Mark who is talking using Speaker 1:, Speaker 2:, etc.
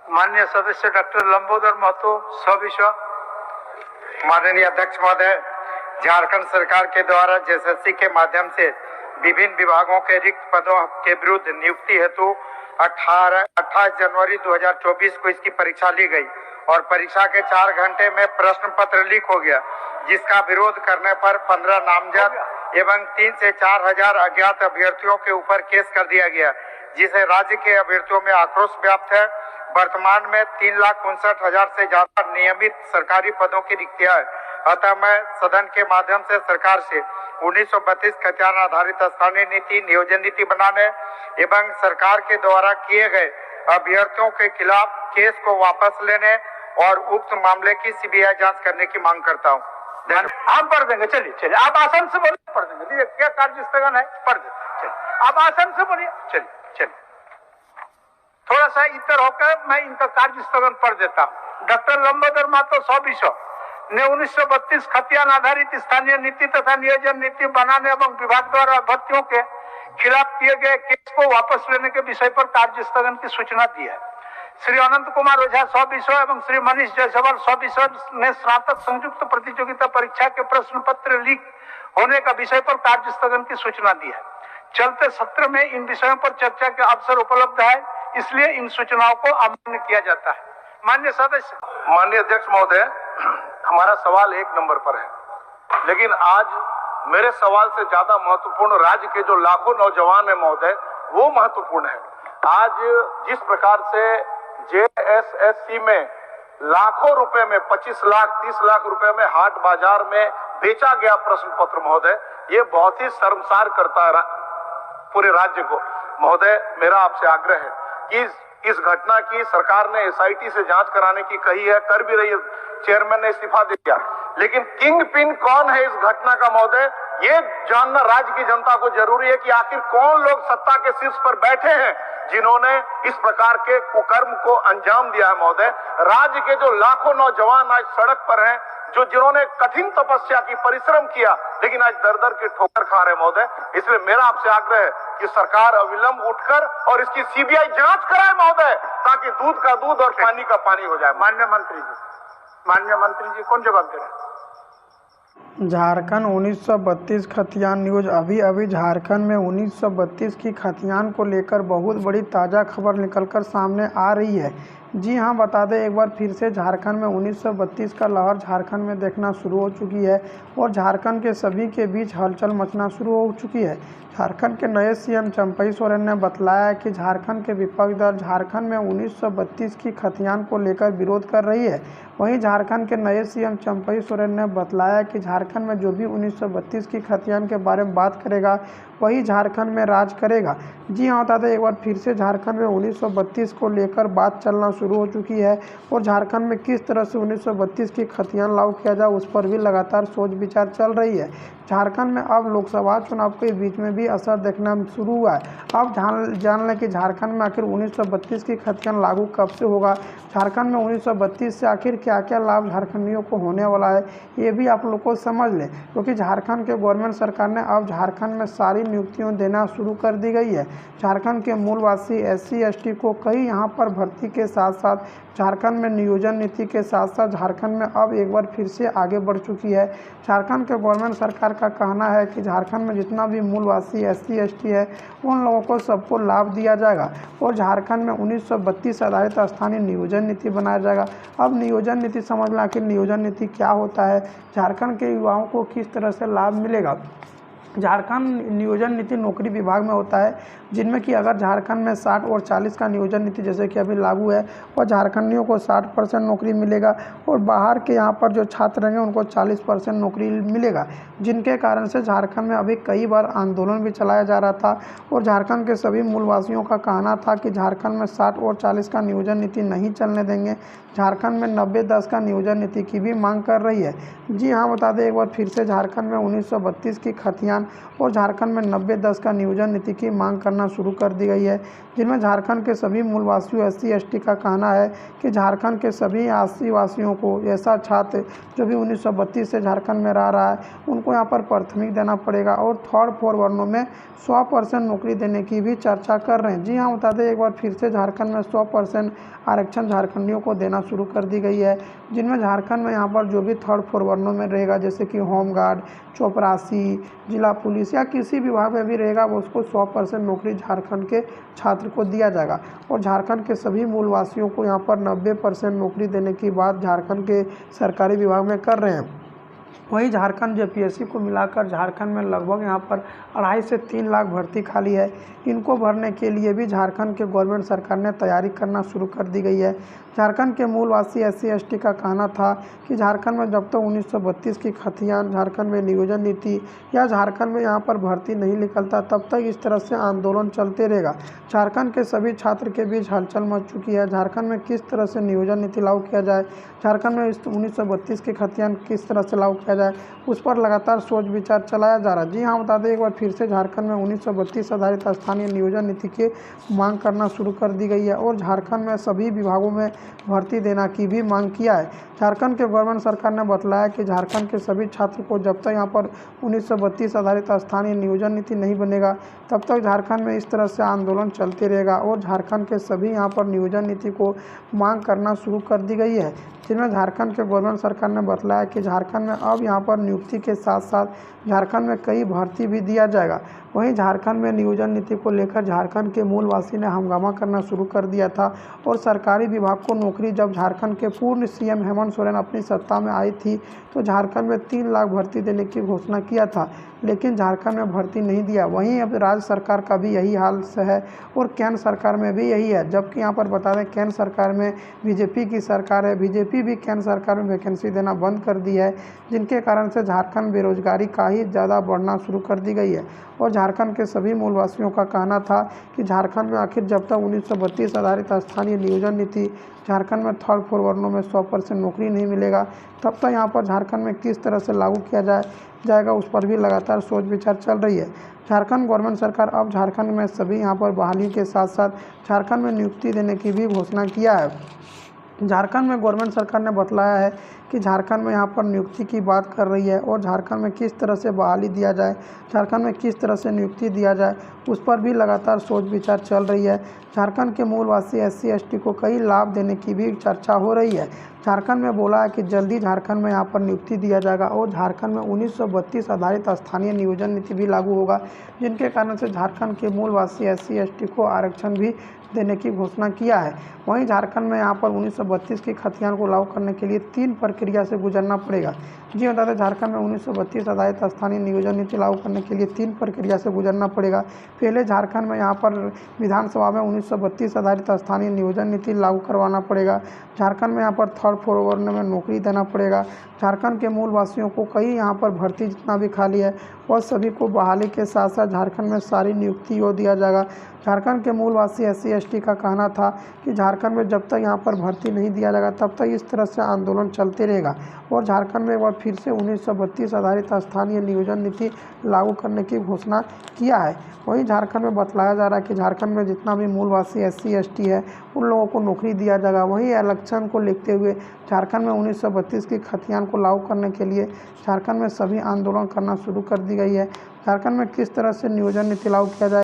Speaker 1: माननीय सदस्य डॉक्टर लंबोदर महतो सविषय।
Speaker 2: माननीय अध्यक्ष महोदय, झारखंड सरकार के द्वारा जेएसएससी के माध्यम से विभिन्न विभागों के रिक्त पदों के विरुद्ध नियुक्ति हेतु 28 जनवरी 2024 को इसकी परीक्षा ली गई और परीक्षा के 4 घंटे में प्रश्न पत्र लीक हो गया, जिसका विरोध करने पर 15 नामजद एवं 3 से 4 हजार अज्ञात अभ्यर्थियों के ऊपर केस कर दिया गया, जिसे राज्य के अभ्यर्थियों में आक्रोश व्याप्त है। वर्तमान में 3,59,000 से ज्यादा नियमित सरकारी पदों की रिक्तियां है। अतः मैं सदन के माध्यम से सरकार से 1932 खतियान आधारित स्थानीय नीति, नियोजन नीति बनाने एवं सरकार के द्वारा किए गए अभ्यर्थियों के खिलाफ केस को वापस लेने और उक्त मामले की सीबीआई जांच करने की मांग करता हूँ।
Speaker 1: हम पढ़ देंगे, चलिए चलिए आप आसन से बोलिए, पढ़ देंगे। क्या कार्य स्थगन है, पढ़ देंगे। चलिए आप आसन से बोलिए, चलिए चलिए थोड़ा सा इतर होकर मैं इनका कार्य स्थगन पढ़ देता हूँ। डॉक्टर लंबोदर महतो सविषय ने 1932 खतियान आधारित स्थानीय नीति तथा नियोजन नीति बनाने एवं विभाग द्वारा अभ्यर्थियों के खिलाफ किए गए केस को वापस लेने के विषय पर कार्य स्थगन की सूचना दी है। श्री अनंत कुमार ओझा सविषय एवं श्री मनीष जायसवाल सविषय ने स्नातक संयुक्त प्रतियोगिता परीक्षा के प्रश्न पत्र लीक होने का विषय पर कार्य स्थगन की सूचना दी है। चलते सत्र में इन विषयों पर चर्चा के अवसर उपलब्ध है, इसलिए इन सूचनाओं को अमान्य किया जाता है। माननीय सदस्य।
Speaker 3: माननीय अध्यक्ष महोदय, हमारा सवाल 1 नंबर पर है, लेकिन आज मेरे सवाल से ज्यादा महत्वपूर्ण राज्य के जो लाखों नौजवान है महोदय, वो महत्वपूर्ण है। आज जिस प्रकार से जेएसएससी में लाखों रुपए में 25 लाख 30 लाख रुपए में हाट बाजार में बेचा गया प्रश्न पत्र महोदय, ये बहुत ही शर्मसार करता है पूरे राज्य को। महोदय, मेरा आपसे आग्रह है कि इस घटना की सरकार ने एसआईटी से जांच कराने की कही है, कर भी रही है, चेयरमैन ने इस्तीफा दे दिया, लेकिन किंग पिन कौन है इस घटना का महोदय, ये जानना राज्य की जनता को जरूरी है कि आखिर कौन लोग सत्ता के शीर्ष पर बैठे हैं जिन्होंने इस प्रकार के कुकर्म को अंजाम दिया है। महोदय, राज्य के जो लाखों नौजवान आज सड़क पर हैं, जिन्होंने कठिन तपस्या की, परिश्रम किया, लेकिन आज दर दर के ठोकर खा रहे महोदय। इसलिए मेरा आपसे आग्रह है कि सरकार अविलंब उठकर और इसकी सीबीआई जांच कराए महोदय, ताकि दूध का दूध और पानी का पानी हो जाए।
Speaker 1: माननीय मंत्री जी कौन जवाब दे रहे हैं?
Speaker 4: झारखंड 1932 खतियान न्यूज। अभी झारखंड में 1932 की खतियान को लेकर बहुत बड़ी ताज़ा खबर निकलकर सामने आ रही है। जी हाँ, बता दें एक बार फिर से, झारखंड में 1932 का लहर झारखंड में देखना शुरू हो चुकी है और झारखंड के सभी के बीच हलचल मचना शुरू हो चुकी है। झारखंड के नए सीएम चंपई सोरेन ने बतलाया कि झारखंड के विपक्ष दल झारखंड में 1932 की खतियान को लेकर विरोध कर रही है। वहीं झारखंड के नए सीएम चंपई सोरेन ने बतलाया कि झारखंड में जो भी 1932 की खतियान के बारे में बात करेगा वही झारखंड में राज करेगा। जी हाँ, बता दें एक बार फिर से, झारखंड में 1932 को लेकर बात चलना शुरू हो चुकी है और झारखंड में किस तरह से 1932 की खतियान लागू किया जाए उस पर भी लगातार सोच विचार चल रही है। झारखंड में अब लोकसभा चुनाव के बीच में भी असर देखना शुरू हुआ है। अब जान लें कि झारखंड में आखिर 1932 की खतियान लागू कब से होगा, झारखंड में 1932 से आखिर क्या क्या लाभ झारखंडियों को होने वाला है, ये भी आप लोग को समझ लें, क्योंकि झारखंड के गवर्नमेंट सरकार ने अब झारखंड में सारी नियुक्तियां देना शुरू कर दी गई है। झारखंड के मूलवासी SC ST को कई यहाँ पर भर्ती के साथ साथ झारखंड में नियोजन नीति के साथ साथ झारखंड में अब एक बार फिर से आगे बढ़ चुकी है। झारखंड के गवर्नमेंट सरकार का कहना है कि झारखंड में जितना भी मूलवासी SC ST है उन लोगों को सबको लाभ दिया जाएगा और झारखंड में 1932 आधारित स्थानीय नियोजन नीति बनाया जाएगा। अब नियोजन नीति समझ लें, आखिर नियोजन नीति क्या होता है, झारखंड के युवाओं को किस तरह से लाभ मिलेगा। झारखंड नियोजन नीति नौकरी विभाग में होता है, जिनमें कि अगर झारखंड में 60 और 40 का नियोजन नीति जैसे कि अभी लागू है और झारखंडियों को 60% नौकरी मिलेगा और बाहर के यहाँ पर जो छात्र रहेंगे उनको 40% नौकरी मिलेगा, जिनके कारण से झारखंड में अभी कई बार आंदोलन भी चलाया जा रहा था और झारखंड के सभी मूलवासियों का कहना था कि झारखंड में 60 और 40 का नियोजन नीति नहीं चलने देंगे। झारखंड में 90-10 का नियोजन नीति की भी मांग कर रही है। जी हाँ, बता दें एक बार फिर से, झारखंड में 1932 की खतियान और झारखंड में 90-10 का नियोजन नीति की मांग करना करना शुरू कर दी गई है, जिनमें झारखंड के सभी मूलवासियों SC/ST का कहना है कि झारखंड के सभी आदिवासियों को ऐसा छात्र जो भी 1932 से झारखंड में रह रहा है उनको यहाँ पर प्राथमिक देना पड़ेगा और 3rd-4 वर्णों में 100% नौकरी देने की भी चर्चा कर रहे हैं। जी हाँ, बता दें एक बार फिर से झारखंड में 100% आरक्षण झारखंडियों को देना शुरू कर दी गई है, जिनमें झारखंड में यहाँ पर जो भी 3rd-4 वर्णों में रहेगा जैसे कि होमगार्ड, चौपरासी, जिला पुलिस या किसी विभाग में भी रहेगा वो उसको 100% नौकरी झारखंड के छात्र को दिया जाएगा। और झारखंड के सभी मूलवासियों को यहाँ पर 90% नौकरी देने की बात झारखंड के सरकारी विभाग में कर रहे हैं। वहीं झारखंड JPSC को मिलाकर झारखंड में लगभग यहाँ पर 2.5 से 3 लाख भर्ती खाली है। इनको भरने के लिए भी झारखंड के गवर्नमेंट सरकार ने तैयारी करना शुरू कर दी गई है। झारखंड के मूलवासी SC/ST का कहना था कि झारखंड में जब तक 1932 की खतियान, झारखंड में नियोजन नीति या झारखंड में यहाँ पर भर्ती नहीं निकलता तब तक इस तरह से आंदोलन चलते रहेगा। झारखंड के सभी छात्र के बीच हलचल मच चुकी है। झारखंड में किस तरह से नियोजन नीति लागू किया जाए, झारखंड में 1932 की खतियान किस तरह से लागू किया जाए, उस पर लगातार सोच विचार चलाया जा रहा है। जी हाँ, बता दें एक बार फिर से झारखंड में 1932 आधारित स्थानीय नियोजन नीति की मांग करना शुरू कर दी गई है और झारखंड में सभी विभागों में भर्ती देना की भी मांग किया है। झारखंड के गवर्नमेंट सरकार ने बतलाया कि झारखंड के सभी छात्र को जब तक यहाँ पर 1932 आधारित स्थानीय नियोजन नीति नहीं बनेगा तब तक झारखंड में इस तरह से आंदोलन चलते रहेगा और झारखंड के सभी यहाँ पर नियोजन नीति को मांग करना शुरू कर दी गई है, जिनमें झारखंड के गवर्नमेंट सरकार ने बतलाया कि झारखंड में अब यहाँ पर नियुक्ति के साथ साथ झारखंड में कई भर्ती भी दिया जाएगा। वहीं झारखंड में नियोजन नीति को लेकर झारखंड के मूलवासी ने हंगामा करना शुरू कर दिया था और सरकारी विभाग को नौकरी जब झारखंड के पूर्व CM हेमंत सोरेन अपनी सत्ता में आई थी तो झारखंड में 3 लाख भर्ती देने की घोषणा किया था, लेकिन झारखंड में भर्ती नहीं दिया। वहीं अब राज्य सरकार का भी यही हाल है और केंद्र सरकार में भी यही है, जबकि यहाँ पर बता दें केंद्र सरकार में BJP की सरकार है। BJP भी केंद्र सरकार में वैकेंसी देना बंद कर दी है, जिनके कारण से झारखंड बेरोजगारी का ही ज़्यादा बढ़ना शुरू कर दी गई है। और झारखंड के सभी मूलवासियों का कहना था कि झारखंड में आखिर जब तक 1932 आधारित स्थानीय नियोजन नीति झारखंड में 3rd-4 वर्णों में 100% नौकरी नहीं मिलेगा तब तक यहाँ पर झारखंड में किस तरह से लागू किया जाएगा उस पर भी लगातार सोच विचार चल रही है। झारखंड गवर्नमेंट सरकार अब झारखंड में सभी यहाँ पर बहाली के साथ साथ झारखंड में नियुक्ति देने की भी घोषणा किया है। झारखंड में गवर्नमेंट सरकार ने बतलाया है कि झारखंड में यहाँ पर नियुक्ति की बात कर रही है और झारखंड में किस तरह से बहाली दिया जाए, झारखंड में किस तरह से नियुक्ति दिया जाए उस पर भी लगातार सोच विचार चल रही है। झारखंड के मूलवासी SC/ST को कई लाभ देने की भी चर्चा हो रही है। झारखंड में बोला है कि जल्दी झारखंड में यहाँ पर नियुक्ति दिया जाएगा और झारखंड में 1932 आधारित स्थानीय नियोजन नीति भी लागू होगा, जिनके कारण से झारखंड के मूलवासी SC/ST को आरक्षण भी देने की घोषणा किया है। वहीं झारखंड में यहाँ पर 1932 की खतियान को लागू करने के लिए 3 प्रक्रिया से गुजरना पड़ेगा। जी बता दें झारखंड में 1932 आधारित स्थानीय नियोजन नीति लागू करने के लिए 3 प्रक्रिया से गुजरना पड़ेगा। पहले झारखंड में यहाँ पर विधानसभा में 1932 आधारित स्थानीय नियोजन नीति लागू करवाना पड़ेगा। झारखंड में यहाँ पर 3rd-4 वर्णों में नौकरी देना पड़ेगा। झारखंड के मूलवासियों को कई यहाँ पर भर्ती जितना भी खाली है और सभी को बहाली के साथ साथ झारखंड में सारी नियुक्ति हो दिया जाएगा। झारखंड के मूलवासी SC/ST का कहना था कि झारखंड में जब तक यहाँ पर भर्ती नहीं दिया जाएगा तब तक इस तरह से आंदोलन चलते रहेगा और झारखंड में एक बार फिर से 1932 आधारित स्थानीय नियोजन नीति लागू करने की घोषणा किया है। वहीं झारखंड में बतलाया जा रहा है कि झारखंड में जितना भी मूलवासी SC/ST है उन लोगों को नौकरी दिया जाएगा। वहीं इलेक्शन को लेते हुए झारखंड में 1932 की खतियान को लागू करने के लिए झारखंड में सभी आंदोलन करना शुरू कर दी गई है। झारखंड में किस तरह से नियोजन नीति लागू किया जाए